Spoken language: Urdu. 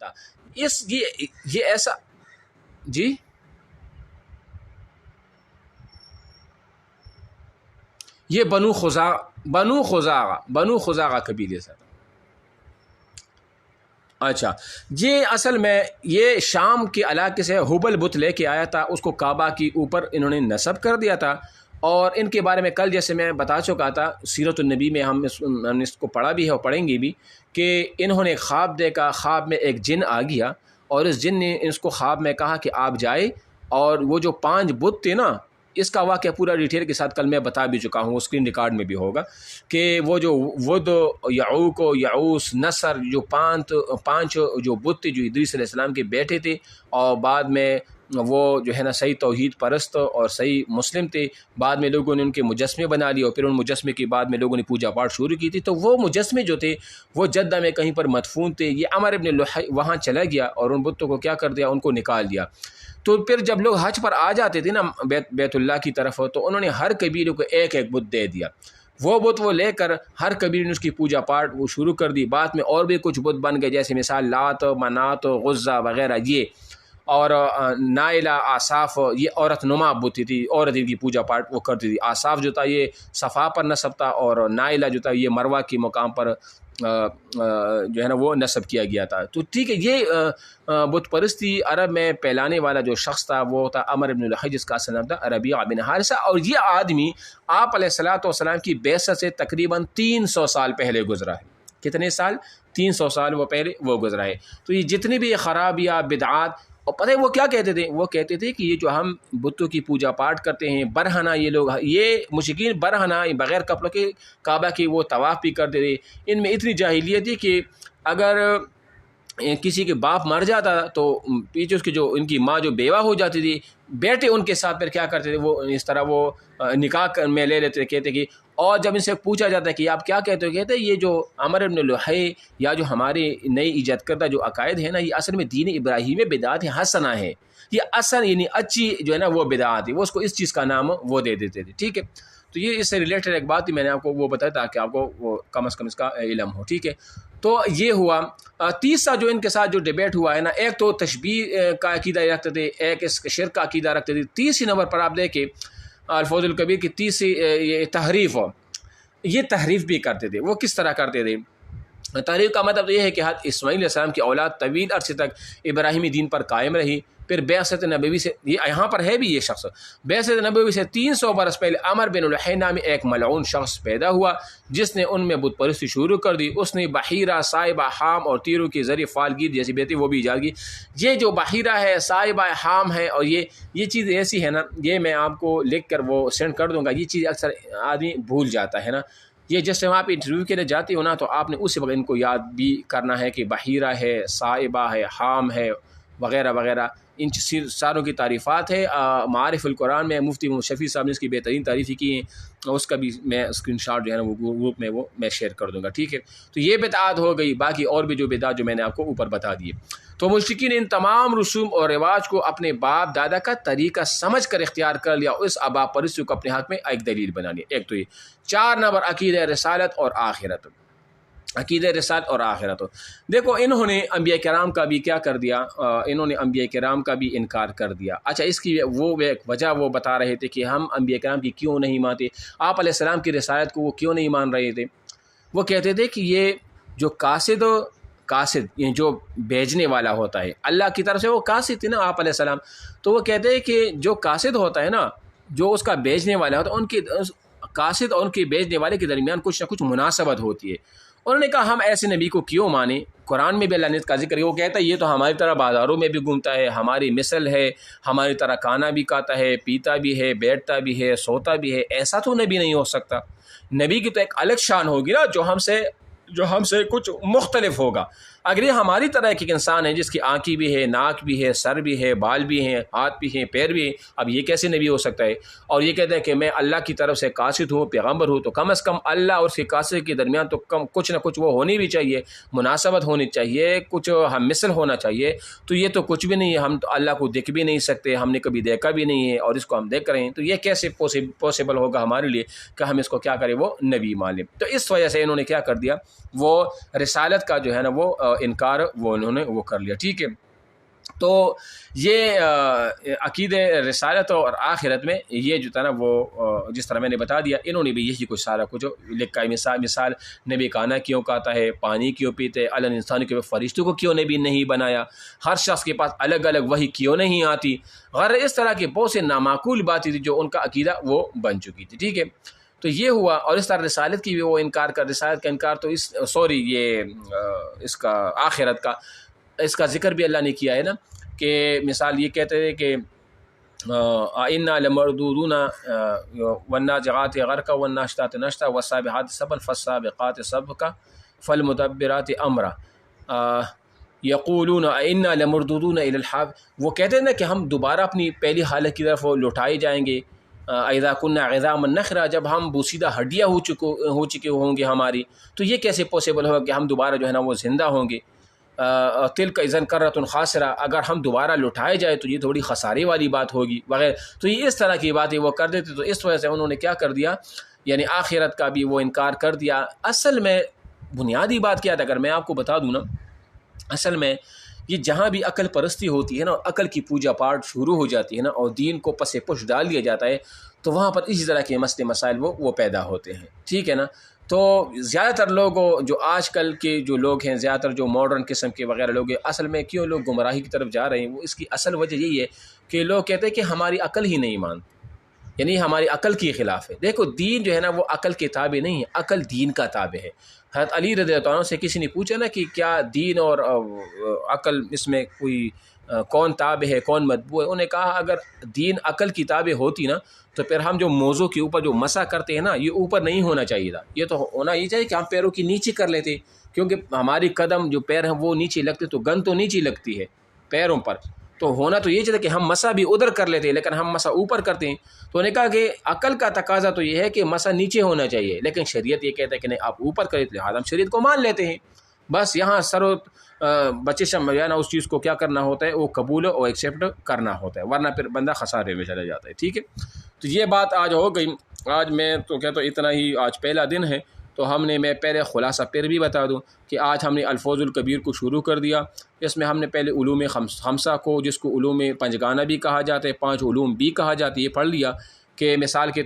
تھا. یہ ایسا جی یہ بنو خزاعہ قبیلے سے. اچھا یہ اصل میں یہ شام کے علاقے سے حبل بت لے کے آیا تھا, اس کو کعبہ کے اوپر انہوں نے نصب کر دیا تھا. اور ان کے بارے میں کل جیسے میں بتا چکا تھا سیرت النبی میں, ہم اس کو پڑھا بھی ہے اور پڑھیں گے بھی, کہ انہوں نے خواب دیکھا, خواب میں ایک جن آ گیا اور اس جن نے اس کو خواب میں کہا کہ آپ جائے اور وہ جو 5 بت تھے نا, اس کا واقعہ پورا ڈیٹیل کے ساتھ کل میں بتا بھی چکا ہوں, وہ اسکرین ریکارڈ میں بھی ہوگا, کہ وہ جو ود, یعوق, یعوس, نصر, جو 5 جو بت تھے جو ادریس علیہ السلام کے بیٹے تھے, اور بعد میں وہ جو ہے نا صحیح توحید پرست اور صحیح مسلم تھے. بعد میں لوگوں نے ان کے مجسمے بنا لیے اور پھر ان مجسمے کے بعد میں لوگوں نے پوجا پاٹ شروع کی تھی. تو وہ مجسمے جو تھے وہ جدہ میں کہیں پر مدفون تھے. یہ عمر ابن لحی وہاں چلا گیا اور ان بتوں کو کیا کر دیا, ان کو نکال دیا. تو پھر جب لوگ حج پر آ جاتے تھے نا بیت اللہ کی طرف, تو انہوں نے ہر قبیلے کو ایک ایک بت دے دیا. وہ بت وہ لے کر ہر قبیلے نے اس کی پوجا پاٹ وہ شروع کر دی. بعد میں اور بھی کچھ بت بن گئے, جیسے مثال لات, منات, غزہ وغیرہ یہ, اور نائلہ, آصاف, یہ عورت نما بت تھی, عورت ان کی پوجا پاٹ وہ کرتی تھی. آصاف جو تھا یہ صفا پر نصب تھا, اور نائلہ جو تھا یہ مروہ کے مقام پر جو ہے نا وہ نصب کیا گیا تھا. تو ٹھیک ہے, یہ بت پرستی عرب میں پھیلانے والا جو شخص تھا وہ تھا عمر بن لحی, جس کا اصل نام تھا ربیعہ بن حارثہ. اور یہ آدمی آپ علیہ الصلوۃ والسلام کی بعثت سے تقریباً 300 سال پہلے گزرا ہے. کتنے سال؟ 300 سال وہ پہلے وہ گزرا ہے. تو یہ جتنی بھی خرابیاں, بدعات, اور پتہ ہے وہ کیا کہتے تھے, وہ کہتے تھے کہ یہ جو ہم بتوں کی پوجا پاٹ کرتے ہیں, برہنہ, یہ لوگ, یہ مشرکین برہنہ بغیر کپڑوں کے کعبہ کی وہ طواف بھی کرتے تھے. ان میں اتنی جاہلیت تھی کہ اگر کسی کے باپ مر جاتا تو پیچھے اس کی جو ان کی ماں جو بیوہ ہو جاتی تھی, بیٹے ان کے ساتھ پھر کیا کرتے تھے, وہ اس طرح وہ نکاح میں لے لیتے, کہتے کہ. اور جب ان سے پوچھا جاتا ہے کہ آپ کیا کہتے ہو, کہتے ہیں یہ جو عمر بن لحی یا جو ہماری نئی ایجاد کردہ جو عقائد ہیں نا, یہ اصل میں دین ابراہیمی بدعات حسنہ ہے. یہ اصل یعنی اچھی جو ہے نا وہ بدعات ہے, وہ اس کو اس چیز کا نام وہ دے دیتے تھے. ٹھیک ہے, تو یہ اس سے ریلیٹڈ ایک بات ہی میں نے آپ کو وہ بتایا تاکہ آپ کو وہ کم از کم اس کا علم ہو. ٹھیک ہے, تو یہ ہوا. تیسرا جو ان کے ساتھ جو ڈیبیٹ ہوا ہے نا, ایک تو تشبیہ کا عقیدہ رکھتے تھے, ایک اس شرک کا عقیدہ رکھتے تھے. تیسری نمبر پر آپ دیکھیں الفوز الکبیر کی تیسری یہ تحریف, یہ تحریف بھی کرتے تھے. وہ کس طرح کرتے تھے؟ تحریف کا مطلب یہ ہے کہ حضرت اسماعیل علیہ السلام کی اولاد طویل عرصے تک ابراہیمی دین پر قائم رہی. پھر بعثت نبوی سے, یہ یہاں پر ہے بھی یہ شخص, بعثت نبوی سے 300 برس پہلے عمر بن لحی نامی ایک ملعون شخص پیدا ہوا جس نے ان میں بت پرستی شروع کر دی. اس نے بحیرہ, صائبہ, حام اور تیروں کے ذریعے فالگیر جیسی بیتی وہ بھی ایجاد کی. یہ جو بحیرہ ہے, صائبہ, حام ہے, اور یہ چیز ایسی ہے نا, یہ میں آپ کو لکھ کر وہ سینڈ کر دوں گا. یہ چیز اکثر آدمی بھول جاتا ہے نا. یہ جس سے آپ انٹرویو کے لیے جاتے ہو نا, تو آپ نے اسی وقت ان کو یاد بھی کرنا ہے کہ بحیرہ ہے, صائبہ ہے, حام ہے وغیرہ وغیرہ. ان ساروں کی تعریفات ہے. معارف القرآن میں مفتی محمد شفیع صاحب نے اس کی بہترین تعریفیں کی ہیں, اس کا بھی میں اسکرین شاٹ جو ہے نا وہ گروپ میں وہ میں شیئر کر دوں گا. ٹھیک ہے, تو یہ بدعات ہو گئی. باقی اور بھی جو بدعات جو میں نے آپ کو اوپر بتا دیے. تو مشرکین نے ان تمام رسوم اور رواج کو اپنے باپ دادا کا طریقہ سمجھ کر اختیار کر لیا, اور اس آبا پرستوں کو اپنے حق میں ایک دلیل بنا لیا. ایک تو یہ 4 نمبر عقیدہ رسالت اور آخرت. عقیدہ رسالت اور آخرت. دیکھو انہوں نے انبیاء کرام کا بھی کیا کر دیا, انہوں نے انبیاء کرام کا بھی انکار کر دیا. اچھا, اس کی وہ ایک وجہ وہ بتا رہے تھے کہ ہم انبیاء کرام کی کیوں نہیں مانتے, آپ علیہ السلام کی رسالت کو وہ کیوں نہیں مان رہے تھے. وہ کہتے تھے کہ یہ جو قاصد یہ جو بھیجنے والا ہوتا ہے اللہ کی طرف سے, وہ قاصد تھے نا آپ علیہ السلام, تو وہ کہتے ہیں کہ جو قاصد ہوتا ہے نا, جو اس کا بھیجنے والا ہوتا ہے, ان کی قاصد اور ان کے بھیجنے والے کے درمیان کچھ نہ کچھ مناسبت ہوتی ہے. انہوں نے کہا ہم ایسے نبی کو کیوں مانیں, قرآن میں بھی اللہ نے اس کا ذکر کیا. وہ کہتا ہے یہ تو ہماری طرح بازاروں میں بھی گھومتا ہے, ہماری مثل ہے, ہماری طرح کھانا بھی کھاتا ہے, پیتا بھی ہے, بیٹھتا بھی ہے, سوتا بھی ہے. ایسا تو نبی نہیں ہو سکتا. نبی کی تو ایک الگ شان ہوگی نا, جو ہم سے کچھ مختلف ہوگا. اگر یہ ہماری طرح ایک انسان ہے جس کی آنکھیں بھی ہے, ناک بھی ہے, سر بھی ہے, بال بھی ہیں, ہاتھ بھی ہیں, پیر بھی ہیں, اب یہ کیسے نبی ہو سکتا ہے؟ اور یہ کہتا ہے کہ میں اللہ کی طرف سے قاصد ہوں, پیغمبر ہوں, تو کم از کم اللہ اور اس کے قاصد کے درمیان تو کچھ نہ کچھ وہ ہونی بھی چاہیے, مناسبت ہونی چاہیے, کچھ ہم مثل ہونا چاہیے. تو یہ تو کچھ بھی نہیں ہے, ہم تو اللہ کو دیکھ بھی نہیں سکتے, ہم نے کبھی دیکھا بھی نہیں ہے, اور اس کو ہم دیکھ رہے ہیں. تو یہ کیسے پاسبل ہوگا ہمارے لیے کہ ہم اس کو کیا کریں, وہ نبی مان لیں. تو اس وجہ سے انہوں نے کیا کر دیا, وہ رسالت کا جو ہے نا وہ انکار وہ انہوں نے وہ کر لیا. ٹھیک ہے. تو یہ عقیدہ رسالت اور آخرت میں یہ جو تھا نا وہ جس طرح میں نے بتا دیا, انہوں نے بھی یہی کچھ سارا کچھ لکھا ہے. مثال نبی کھانا کیوں کھاتا ہے, پانی کیوں پیتے, الگ انسان کے فرشتوں کو کیوں نبی نہیں بنایا, ہر شخص کے پاس الگ الگ وحی کیوں نہیں آتی, غیر اس طرح کی بہت سے نامعقول باتیں تھی جو ان کا عقیدہ وہ بن چکی تھی. ٹھیک ہے. تو یہ ہوا. اور اس طرح رسالت کی بھی وہ انکار کر, رسالت کا انکار تو اس کا آخرت کا اس کا ذکر بھی اللہ نے کیا ہے نا, کہ مثال یہ کہتے ہیں کہ انا لمردودون والناجعات غرقا والناشطات نشطا والسابحات سبا فالسابقات سبقا فالمدبرات امرا یقولون انا لمردودون الی الحافظ. وہ کہتے ہیں نا کہ ہم دوبارہ اپنی پہلی حالت کی طرف لوٹائے جائیں گے. اذا كنا عظاما نخرا, جب ہم بوسیدہ ہڈیاں ہو چکے ہوں گے ہماری, تو یہ کیسے پاسبل ہوگا کہ ہم دوبارہ جو ہے نا وہ زندہ ہوں گے. تلک اذن کرۃ خاسرہ, اگر ہم دوبارہ لوٹائے جائے تو یہ تھوڑی خسارے والی بات ہوگی وغیرہ. تو یہ اس طرح کی باتیں وہ کر دیتے. تو اس وجہ سے انہوں نے کیا کر دیا, یعنی آخرت کا بھی وہ انکار کر دیا. اصل میں بنیادی بات کیا تھا, اگر میں آپ کو بتا دوں نا, اصل میں یہ جہاں بھی عقل پرستی ہوتی ہے نا, عقل کی پوجا پاٹ شروع ہو جاتی ہے نا, اور دین کو پس پش ڈال دیا جاتا ہے, تو وہاں پر اسی طرح کے مسئلے مسائل وہ پیدا ہوتے ہیں. ٹھیک ہے نا. تو زیادہ تر لوگ جو آج کل کے جو لوگ ہیں, زیادہ تر جو ماڈرن قسم کے وغیرہ لوگ ہیں, اصل میں کیوں لوگ گمراہی کی طرف جا رہے ہیں, وہ اس کی اصل وجہ یہی ہے کہ لوگ کہتے ہیں کہ ہماری عقل ہی نہیں مانتی, یعنی ہماری عقل کی خلاف ہے. دیکھو دین جو ہے نا وہ عقل کے تابع نہیں ہے, عقل دین کا تابع ہے. حضرت علی رضی اللہ عنہ سے کسی نے پوچھا نا کہ کیا دین اور عقل اس میں کوئی کون تابع ہے کون متبوع ہے, انہوں نے کہا اگر دین عقل کی تابع ہوتی نا تو پھر ہم جو موضوع کے اوپر جو مسح کرتے ہیں نا, یہ اوپر نہیں ہونا چاہیے تھا. یہ تو ہونا یہ چاہیے کہ ہم پیروں کی نیچے کر لیتے, کیونکہ ہماری قدم جو پیر ہیں وہ نیچے لگتے, تو گند تو نیچے لگتی ہے پیروں پر, تو ہونا تو یہ چاہیے کہ ہم مسح بھی ادھر کر لیتے ہیں, لیکن ہم مسح اوپر کرتے ہیں. تو انہوں نے کہا کہ عقل کا تقاضا تو یہ ہے کہ مسح نیچے ہونا چاہیے, لیکن شریعت یہ کہتا ہے کہ نہیں آپ اوپر کریں, لہٰذا ہم شریعت کو مان لیتے ہیں. بس یہاں بچے نا اس چیز کو کیا کرنا ہوتا ہے, وہ قبول اور ایکسیپٹ کرنا ہوتا ہے, ورنہ پھر بندہ خسارے میں چلا جاتا ہے. ٹھیک ہے. تو یہ بات آج ہو گئی. آج میں تو کہتا ہوں اتنا ہی, آج پہلا دن ہے, تو میں پہلے خلاصہ پھر بھی بتا دوں کہ آج ہم نے الفوظ الکبیر کو شروع کر دیا. اس میں ہم نے پہلے علوم خمسہ کو, جس کو علوم پنجگانہ بھی کہا جاتا ہے, 5 علوم بھی کہا جاتا ہے, یہ پڑھ لیا کہ مثال کے